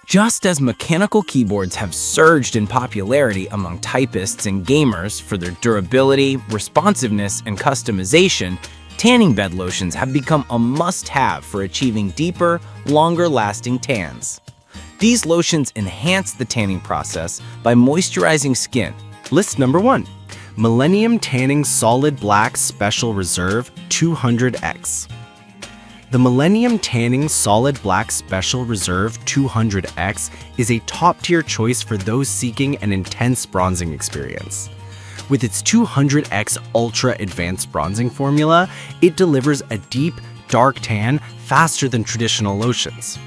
Just as mechanical keyboards have surged in popularity among typists and gamers for their durability, responsiveness, and customization, tanning bed lotions have become a must-have for achieving deeper, longer-lasting tans. These lotions enhance the tanning process by moisturizing skin. List number 1. Millennium Tanning Solid Black Special Reserve 200X. The Millennium Tanning Solid Black Special Reserve 200X is a top-tier choice for those seeking an intense bronzing experience. With its 200X Ultra Advanced Bronzing formula, it delivers a deep, dark tan faster than traditional lotions.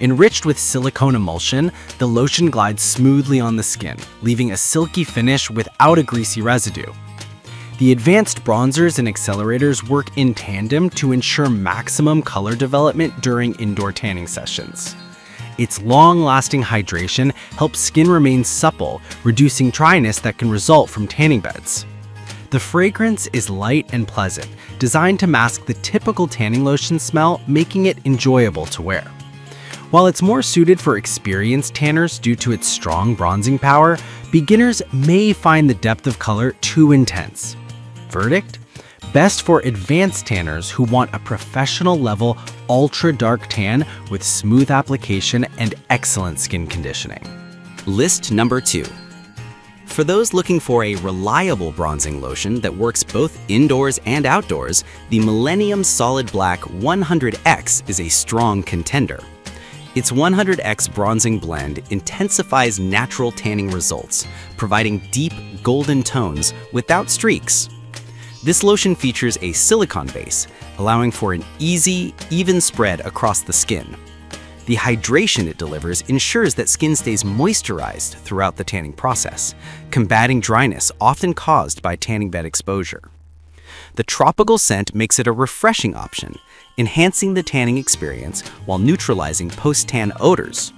Enriched with silicone emulsion, the lotion glides smoothly on the skin, leaving a silky finish without a greasy residue. The advanced bronzers and accelerators work in tandem to ensure maximum color development during indoor tanning sessions. Its long-lasting hydration helps skin remain supple, reducing dryness that can result from tanning beds. The fragrance is light and pleasant, designed to mask the typical tanning lotion smell, making it enjoyable to wear. While it's more suited for experienced tanners due to its strong bronzing power, beginners may find the depth of color too intense. Verdict? Best for advanced tanners who want a professional-level, ultra-dark tan with smooth application and excellent skin conditioning. List number 2. For those looking for a reliable bronzing lotion that works both indoors and outdoors, the Millennium Solid Black 100X is a strong contender. Its 100X bronzing blend intensifies natural tanning results, providing deep, golden tones without streaks. This lotion features a silicone base, allowing for an easy, even spread across the skin. The hydration it delivers ensures that skin stays moisturized throughout the tanning process, combating dryness often caused by tanning bed exposure. The tropical scent makes it a refreshing option, enhancing the tanning experience while neutralizing post-tan odors.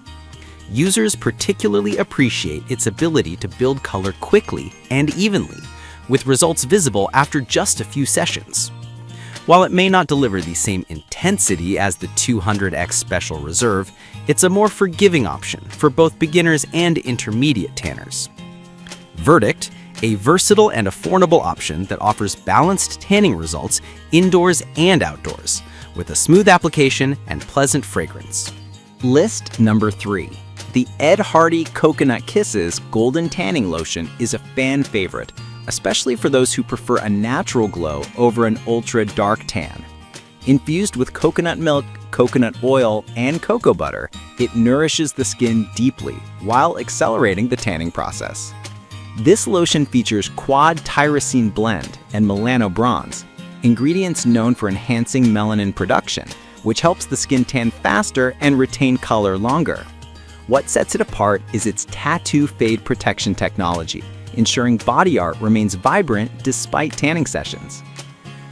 Users particularly appreciate its ability to build color quickly and evenly, with results visible after just a few sessions. While it may not deliver the same intensity as the 200X Special Reserve, it's a more forgiving option for both beginners and intermediate tanners. Verdict: a versatile and affordable option that offers balanced tanning results indoors and outdoors, with a smooth application and pleasant fragrance. List number 3. The Ed Hardy Coconut Kisses Golden Tanning Lotion is a fan favorite, especially for those who prefer a natural glow over an ultra-dark tan. Infused with coconut milk, coconut oil, and cocoa butter, it nourishes the skin deeply while accelerating the tanning process. This lotion features quad tyrosine blend and melano bronze, ingredients known for enhancing melanin production, which helps the skin tan faster and retain color longer. What sets it apart is its tattoo fade protection technology, ensuring body art remains vibrant despite tanning sessions.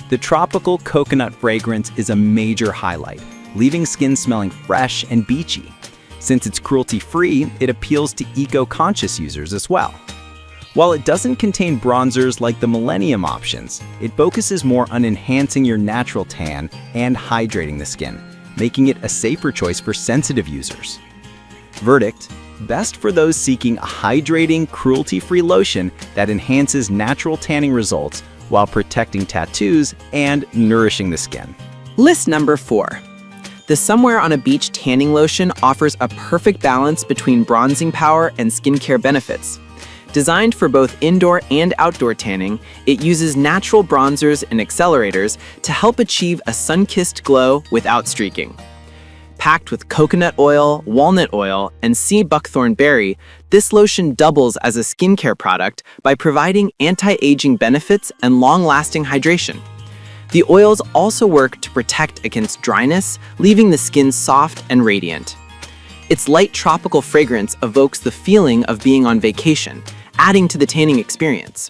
The tropical coconut fragrance is a major highlight, leaving skin smelling fresh and beachy. Since it's cruelty-free, it appeals to eco-conscious users as well. While it doesn't contain bronzers like the Millennium options, it focuses more on enhancing your natural tan and hydrating the skin, making it a safer choice for sensitive users. Verdict: best for those seeking a hydrating, cruelty-free lotion that enhances natural tanning results while protecting tattoos and nourishing the skin. List number 4. The Somewhere on a Beach Tanning Lotion offers a perfect balance between bronzing power and skincare benefits. Designed for both indoor and outdoor tanning, it uses natural bronzers and accelerators to help achieve a sun-kissed glow without streaking. Packed with coconut oil, walnut oil, and sea buckthorn berry, this lotion doubles as a skincare product by providing anti-aging benefits and long-lasting hydration. The oils also work to protect against dryness, leaving the skin soft and radiant. Its light tropical fragrance evokes the feeling of being on vacation, adding to the tanning experience.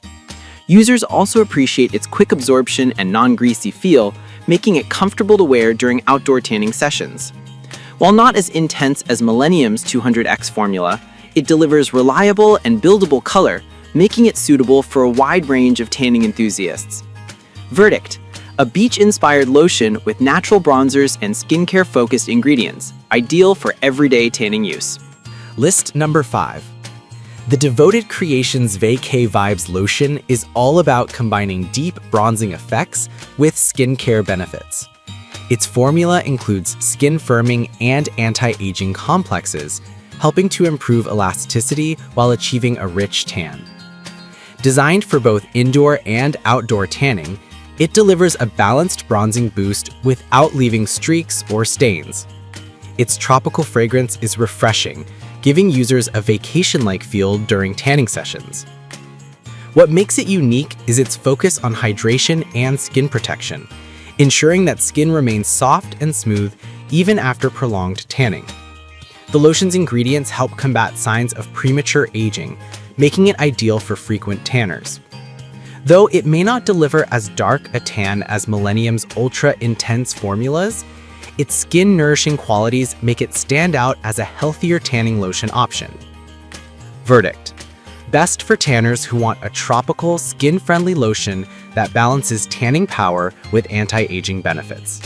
Users also appreciate its quick absorption and non-greasy feel, making it comfortable to wear during outdoor tanning sessions. While not as intense as Millennium's 200X formula, it delivers reliable and buildable color, making it suitable for a wide range of tanning enthusiasts. Verdict: a beach-inspired lotion with natural bronzers and skincare-focused ingredients, ideal for everyday tanning use. List number 5. The Devoted Creations Vacay Vibes Lotion is all about combining deep bronzing effects with skincare benefits. Its formula includes skin-firming and anti-aging complexes, helping to improve elasticity while achieving a rich tan. Designed for both indoor and outdoor tanning, it delivers a balanced bronzing boost without leaving streaks or stains. Its tropical fragrance is refreshing, giving users a vacation-like feel during tanning sessions. What makes it unique is its focus on hydration and skin protection, ensuring that skin remains soft and smooth even after prolonged tanning. The lotion's ingredients help combat signs of premature aging, making it ideal for frequent tanners. Though it may not deliver as dark a tan as Millennium's ultra-intense formulas, its skin-nourishing qualities make it stand out as a healthier tanning lotion option. Verdict: best for tanners who want a tropical, skin-friendly lotion that balances tanning power with anti-aging benefits.